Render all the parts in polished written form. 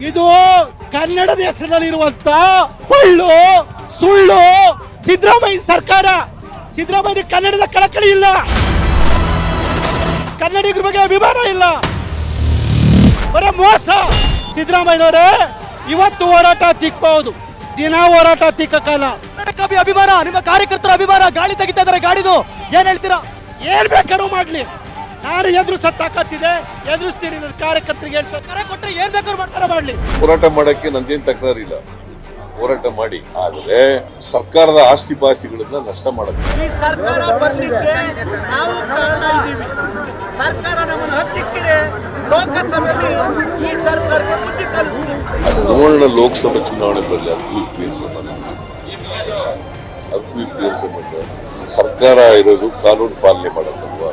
ಇದು ಕನ್ನಡದ ಹೆಸರಿನಲ್ಲಿರುವಂತ ಪಳ್ಳು ಸುಳ್ಳು ಸಿದ್ದರಾಮಯ್ಯ ಸರ್ಕಾರ. ಸಿದ್ದರಾಮಯ್ಯ ಕನ್ನಡದ ಕಳಕಳಿ ಇಲ್ಲ, ಕನ್ನಡಿಗರ ಬಗ್ಗೆ ಅಭಿಮಾನ ಇಲ್ಲ, ಬರೀ ಮೋಸ. ಸಿದ್ದರಾಮಯ್ಯನವರೇ ಇವತ್ತು ಹೋರಾಟ ತಿಕ್ಕಬಹುದು, ದಿನ ಹೋರಾಟ ತಿಕ್ಕಲ್ಲ. ಅಭಿಮಾನ, ನಿಮ್ಮ ಕಾರ್ಯಕರ್ತರ ಅಭಿಮಾನ ಗಾಳಿ ತೆಗಿತಾ ಇದಾರೆ. ಗಾಡಿದು ಏನ್ ಹೇಳ್ತೀರಾ? ಏನ್ ಬೇಕಾದ್ರೂ ಮಾಡ್ಲಿ, ನಾನು ಎದುರು ಸತ್ತಾಕತ್ತಿದೆ, ಎದುರಿಸ್ತೀನಿ. ನನ್ನ ಕಾರ್ಯಕರ್ತರಿಗೆ ಹೇಳ್ತಾರೆ, ಕರೆ ಕೊಟ್ಟರೆ ಏನ್ ಬೇಕಾದ್ರೂ ಮಾಡ್ಲಿ. ಹೋರಾಟ ಮಾಡಕ್ಕೆ ನಂದೇನ್ ತಕರಾರಿಲ್ಲ, ಹೋರಾಟ ಮಾಡಿ. ಆದ್ರೆ ಸರ್ಕಾರದ ಆಸ್ತಿ ಪಾಸ್ತಿಗಳನ್ನ ನಷ್ಟ ಮಾಡೋದು. ಈ ಸರ್ಕಾರ ಬರ್ಲಿಕ್ಕೆ ನಾವು ಕಾರಣ ಇದ್ದೀವಿ. ಸರ್ಕಾರ ನಮ್ಮನ್ನು ಹತ್ತಿಕ್ಕಿದೆ. ಲೋಕಸಭೆಯಲ್ಲಿ ಈ ಸರ್ಕಾರಕ್ಕೆ ಬುದ್ಧಿ ಕಲಿಸ್ತೀವಿ. ಅದು ನೋಡೋಣ, ಲೋಕಸಭೆ ಚುನಾವಣೆ ಬರಲಿ, ಅದಕ್ಕೂ ಸಂಬಂಧ. ಸರ್ಕಾರ ಇರೋದು ಕಾನೂನು ಪಾಲನೆ ಮಾಡೋದಲ್ವಾ?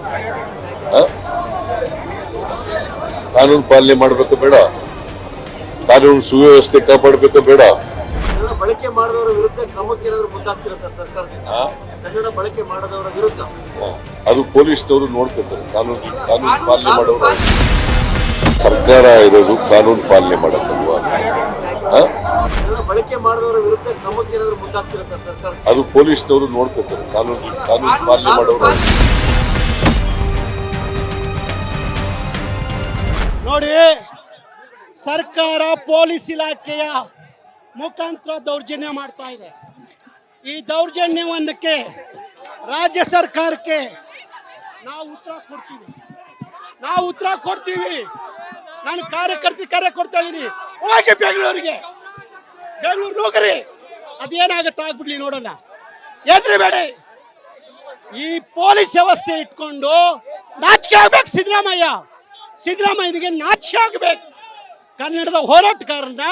ಕಾನೂನು ಪಾಲನೆ ಮಾಡ್ಬೇಕು ಬೇಡ? ಕಾನೂನು ಸುವ್ಯವಸ್ಥೆ ಕಾಪಾಡಬೇಕು ಬೇಡ? ಕನ್ನಡ ಬಳಕೆ ಮಾಡಿದವರ ವಿರುದ್ಧ ಕ್ರಮಕ್ಕೆ ಏನಾದರೂ ಮುಂದಾಗ್ತೀರಾ ಸರ್ ಸರ್ಕಾರದಿಂದ? ಕನ್ನಡ ಬಳಕೆ ಮಾಡದವರ ವಿರುದ್ಧ ಅದು ಪೊಲೀಸ್ನವರು ನೋಡ್ಕೊತಾರೆ. ಕಾನೂನು ಪಾಲನೆ ಮಾಡೋರು. ಸರ್ಕಾರ ಇರೋದು ಕಾನೂನು ಪಾಲನೆ ಮಾಡೋದಲ್ವಾ? ಕನ್ನಡ ಬಳಕೆ ಮಾಡದವರ ವಿರುದ್ಧ ಕ್ರಮಕ್ಕೆ ಏನಾದರೂ ಮುಂದಾಗ್ತೀರಾ ಸರ್ ಸರ್ಕಾರ? ಅದು ಪೊಲೀಸ್ನವರು ನೋಡ್ಕೊತಾರೆ. ಕಾನೂನು ಪಾಲನೆ ಮಾಡೋರು. ನೋಡಿ, ಸರ್ಕಾರ ಪೊಲೀಸ್ ಇಲಾಖೆಯ ಮುಖಾಂತರ ದೌರ್ಜನ್ಯ ಮಾಡ್ತಾ ಇದೆ. ಈ ದೌರ್ಜನ್ಯವನ್ನಕ್ಕೆ ರಾಜ್ಯ ಸರ್ಕಾರಕ್ಕೆ ನಾವು ಉತ್ತರ ಕೊಡ್ತೀವಿ. ನಾನು ಕಾರ್ಯಕರ್ತರಿಗೆ ಕರೆ ಕೊಡ್ತಾ ಇದ್ದೀನಿ, ಹೋಗಿ ಬೆಂಗಳೂರು ಹೋಗ್ರಿ, ಅದೇನಾಗತ್ತ ಆಗ್ಬಿಡ್ಲಿ ನೋಡೋಣ, ಹೆದರಬೇಡಿ. ಈ ಪೊಲೀಸ್ ವ್ಯವಸ್ಥೆ ಇಟ್ಕೊಂಡು ನಾಚಿಕೆ ಆಗ್ಬೇಕು ಸಿದ್ದರಾಮಯ್ಯನಿಗೆ ನಾಚಿಕೆ ಆಗ್ಬೇಕು. ಕನ್ನಡದ ಹೋರಾಟಗಾರನ್ನ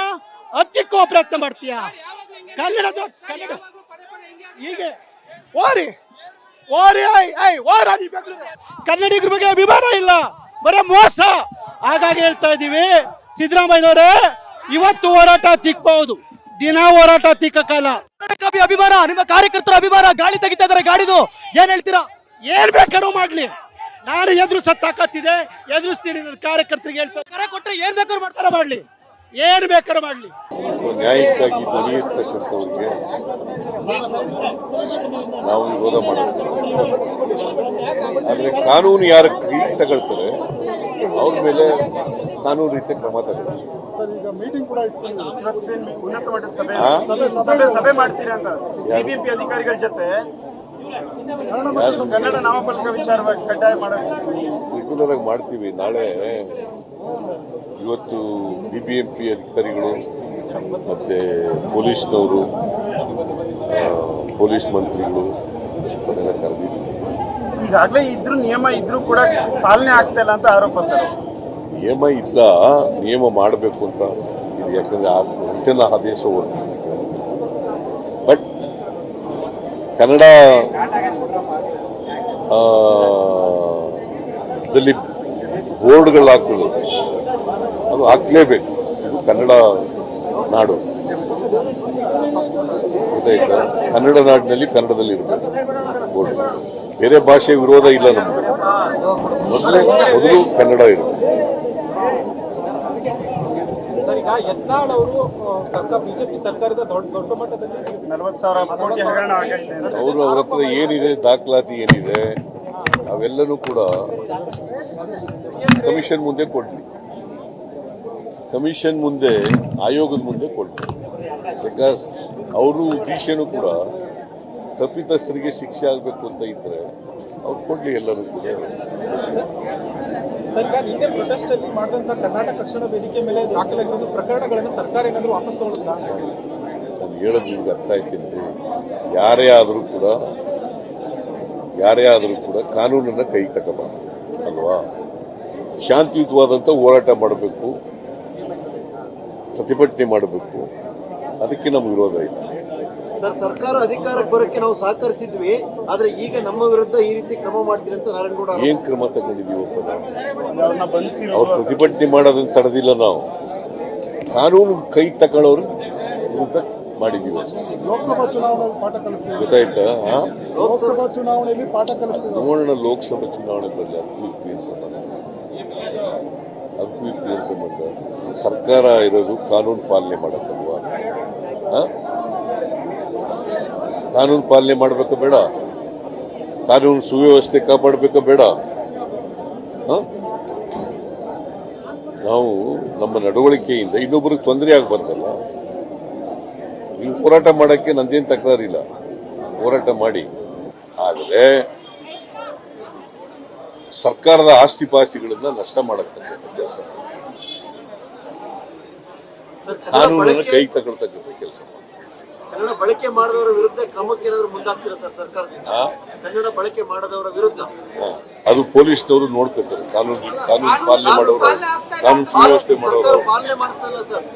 ಹತ್ತಿಕ್ಕೋ ಪ್ರಯತ್ನ ಮಾಡ್ತೀಯ. ಕನ್ನಡ ಹೀಗೆ ಓರಿ ಕನ್ನಡಿಗರ ಬಗ್ಗೆ ಅಭಿಮಾನ ಇಲ್ಲ, ಬರೀ ಮೋಸ. ಹಾಗಾಗಿ ಹೇಳ್ತಾ ಇದ್ದೀವಿ, ಸಿದ್ದರಾಮಯ್ಯನವರೇ ಇವತ್ತು ಹೋರಾಟ ತಿಕ್ಕಬಹುದು, ದಿನ ಹೋರಾಟ ತಿಕ್ಕಲ್ಲ. ಅಭಿಮಾನ, ನಿಮ್ಮ ಕಾರ್ಯಕರ್ತರ ಅಭಿಮಾನ ಗಾಳಿ ತೆಗಿತಾ ಇದಾರೆ. ಗಾಡಿದು ಏನ್ ಹೇಳ್ತೀರಾ? ಏನ್ ಬೇಕಾದ್ರೂ ಮಾಡ್ಲಿ, ನಾನು ಎದುರು ಸತ್ತಾಕತ್ತಿದೆ, ಎದುರಿಸ್ತೀನಿ. ನನ್ನ ಕಾರ್ಯಕರ್ತರಿಗೆ ಹೇಳ್ತಾರೆ, ಕರೆ ಕೊಟ್ಟರೆ ಏನ್ ಬೇಕಾದ್ರೂ ಮಾಡ್ಲಿ, ಏನ್ ಬೇಕಾದ್ರೂ ಮಾಡ್ಲಿ. ನ್ಯಾಯಕ್ಕಾಗಿ ಧ್ವನಿಯರ್ತಕ್ಕಂಥವ್ರಿಗೆ ನಾವು ವಿರೋಧ ಮಾಡೋದು. ಆದ್ರೆ ಕಾನೂನು ಯಾರ ಕೈ ತಗೊಳ್ತಾರೆ ಅವ್ರ ಮೇಲೆ ಕಾನೂನು ರೀತಿಯ ಕ್ರಮ ತಗೊಳ್ತಾರೆ. ಸರ್, ಈಗ ಮೀಟಿಂಗ್ ಕೂಡ ಉನ್ನತ ಮಟ್ಟದ ಸಭೆ ಮಾಡ್ತೀರಾ ಅಂತ ಬಿಬಿಎಂಪಿ ಅಧಿಕಾರಿಗಳ ಜೊತೆ ಕನ್ನಡ ನಾಮಫಲಕ ವಿಚಾರವಾಗಿ ಕಡ್ಡಾಯ ಮಾಡೋದು ರೆಗ್ಯುಲರ್ ಆಗಿ ಮಾಡ್ತೀವಿ. ನಾಳೆ ಇವತ್ತು ಬಿಬಿಎಂಪಿ ಅಧಿಕಾರಿಗಳು ಮತ್ತೆ ಪೊಲೀಸ್ನವರು, ಪೊಲೀಸ್ ಮಂತ್ರಿಗಳು ಅವರೆಲ್ಲ ಕರೆದಿದ್ದೀವಿ. ಈಗಾಗಲೇ ಇದ್ರೂ ನಿಯಮ ಇದ್ರೂ ಕೂಡ ಪಾಲನೆ ಆಗ್ತಾ ಇಲ್ಲ ಅಂತ ಆರೋಪ ಸರ್. ನಿಯಮ ಇಲ್ಲ, ನಿಯಮ ಮಾಡಬೇಕು ಅಂತ ಇದು. ಯಾಕಂದ್ರೆ ಅಂತಿಮ ಆದೇಶ ಹೊರಟು. ಬಟ್ ಕನ್ನಡ ದಲ್ಲಿ ಬೋರ್ಡ್ಗಳು ಹಾಕೋದು ಅದು ಹಾಕ್ಲೇಬೇಕು. ಇದು ಕನ್ನಡ ನಾಡು, ಗೊತ್ತಾಯ್ತಾ? ಕನ್ನಡ ನಾಡಿನಲ್ಲಿ ಕನ್ನಡದಲ್ಲಿ ಇರಬೇಕು ಬೋರ್ಡ್. ಬೇರೆ ಭಾಷೆ ವಿರೋಧ ಇಲ್ಲ ನಮ್ಗೆ, ಮೊದಲು ಕನ್ನಡ ಇರಬೇಕು. ಸರ್, ಈಗ ಯತ್ನಾಳ್ ಅವರು ಬಿಜೆಪಿ ಸರ್ಕಾರದ ದೊಡ್ಡ ಮಟ್ಟದಲ್ಲಿ 40,000 ಕೋಟಿ ಹಗರಣ ಆಗೈತೆ. ಅವರು ಅವ್ರ ಹತ್ರ ಏನಿದೆ, ದಾಖಲಾತಿ ಏನಿದೆ ಅವೆಲ್ಲನೂ ಕೂಡ ಕಮಿಷನ್ ಮುಂದೆ ಕೊಡ್ಲಿ, ಕಮಿಷನ್ ಮುಂದೆ, ಆಯೋಗದ ಮುಂದೆ ಕೊಡ್ಲಿ. ಬಿಕಾಸ್ ಅವರು ಉದ್ದೇಶನೂ ಕೂಡ ತಪ್ಪಿತಸ್ಥರಿಗೆ ಶಿಕ್ಷೆ ಆಗಬೇಕು ಅಂತ ಇದ್ರೆ ಅವ್ರು ಕೊಡ್ಲಿ ಎಲ್ಲರೂ ಕೂಡ. ಸರ್, ಈಗ ನಿನ್ನೆ ಪ್ರೊಟೆಸ್ಟಲ್ಲಿ ಮಾಡಿದಂಥ ಕರ್ನಾಟಕ ರಕ್ಷಣಾ ವೇದಿಕೆ ಮೇಲೆ ದಾಖಲಾಗಿರುವ ಪ್ರಕರಣಗಳನ್ನು ಸರ್ಕಾರ ಏನಾದರೂ ವಾಪಸ್ ತಗೊಳ್ಳುತ್ತಾ? ನಾನು ಹೇಳೋದು ನಿಮ್ಗೆ ಅರ್ಥ ಆಯ್ತೇನ್ರಿ? ಯಾರೇ ಆದರೂ ಕೂಡ ಕಾನೂನನ್ನು ಕೈ ತಗೋಬಾರ್ದು ಅಲ್ವಾ? ಶಾಂತಿಯುತವಾದಂಥ ಹೋರಾಟ ಮಾಡಬೇಕು, ಪ್ರತಿಭಟನೆ ಮಾಡಬೇಕು. ಅದಕ್ಕೆ ನಮ್ಗೆ ವಿರೋಧ ಇಲ್ಲ. ಸರ್, ಸರ್ಕಾರ ಅಧಿಕಾರಕ್ಕೆ ಬರೋಕ್ಕೆ ನಾವು ಸಹಕರಿಸಿದ್ವಿ, ಆದ್ರೆ ಈಗ ನಮ್ಮ ವಿರುದ್ಧ ಈ ರೀತಿ ಕ್ರಮ ಮಾಡ್ತೀರಿ ಅಂತ ನಾರಾಯಣಗೌಡ ಏನ್ ಕ್ರಮ ತಗೊಂಡಿದ್ದೀವಪ್ಪ ನಾವು? ಅವ್ರು ಪ್ರತಿಭಟನೆ ಮಾಡೋದನ್ನ ತಡೆದಿಲ್ಲ ನಾವು, ಕಾನೂನು ಕೈ ತಗೊಳ್ಳೋರು ವಿರುದ್ಧ ಮಾಡಿದ್ದೀವಿ ಅಷ್ಟೇ. ಲೋಕಸಭಾ ಚುನಾವಣೆಯಲ್ಲಿ ಪಾಠ ಕಲಿಸ್ತೀವಿ, ಗೊತ್ತಾಯ್ತಾ? ಲೋಕಸಭಾ ಚುನಾವಣೆಯಲ್ಲಿ ಪಾಠ ಕಲಿಸ್ತೀವಿ. ನೋಡೋಣ, ಲೋಕಸಭೆ ಚುನಾವಣೆ ಬರಲಿ, ಅದಕ್ಕೂ ಸಂಬಂಧ. ಅದಕ್ಕೂ ಇದಕ್ಕೂ ಏನು ಸಂಬಂಧ? ಸರ್ಕಾರ ಇರೋದು ಕಾನೂನು ಪಾಲನೆ ಮಾಡಕ್ಕಲ್ವಾ? ಕಾನೂನು ಪಾಲನೆ ಮಾಡಬೇಕು ಬೇಡ? ಕಾನೂನು ಸುವ್ಯವಸ್ಥೆ ಕಾಪಾಡಬೇಕು ಬೇಡ? ನಾವು ನಮ್ಮ ನಡವಳಿಕೆಯಿಂದ ಇನ್ನೊಬ್ಬರಿಗೆ ತೊಂದರೆ ಆಗಬಾರ್ದಲ್ಲ. ನೀವು ಹೋರಾಟ ಮಾಡೋಕ್ಕೆ ನಂದೇನು ತಕರಾರಿಲ್ಲ, ಹೋರಾಟ ಮಾಡಿ. ಆದರೆ ಸರ್ಕಾರದ ಆಸ್ತಿ ಪಾಸ್ತಿಗಳನ್ನ ನಷ್ಟ ಮಾಡತಕ್ಕಂಥ ಕೆಲಸ, ಸರ್, ಕಾನೂನನ್ನು ಕೈ ತಗೊಳ್ತಕ್ಕಂಥ ಕೆಲಸ. ಕನ್ನಡ ಬಳಕೆ ಮಾಡದವರ ವಿರುದ್ಧ ಕ್ರಮಕ್ಕೆ ಏನಾದ್ರು ಮುಂದಾಗ್ತೀರಾ ಸರ್ ಸರ್ಕಾರದಿಂದ? ಕನ್ನಡ ಬಳಕೆ ಮಾಡದವರ ವಿರುದ್ಧ ಅದು ಪೊಲೀಸ್ನವರು ನೋಡ್ಕೊತಾರೆ. ಕಾನೂನು ಪಾಲನೆ ಮಾಡೋರು, ಕಾನೂನು ಸುವ್ಯವಸ್ಥೆ ಮಾಡೋರು. ಸರ್ಕಾರ ಪಾಲನೆ ಮಾಡಿಸ್ತಲ್ಲ ಸರ್.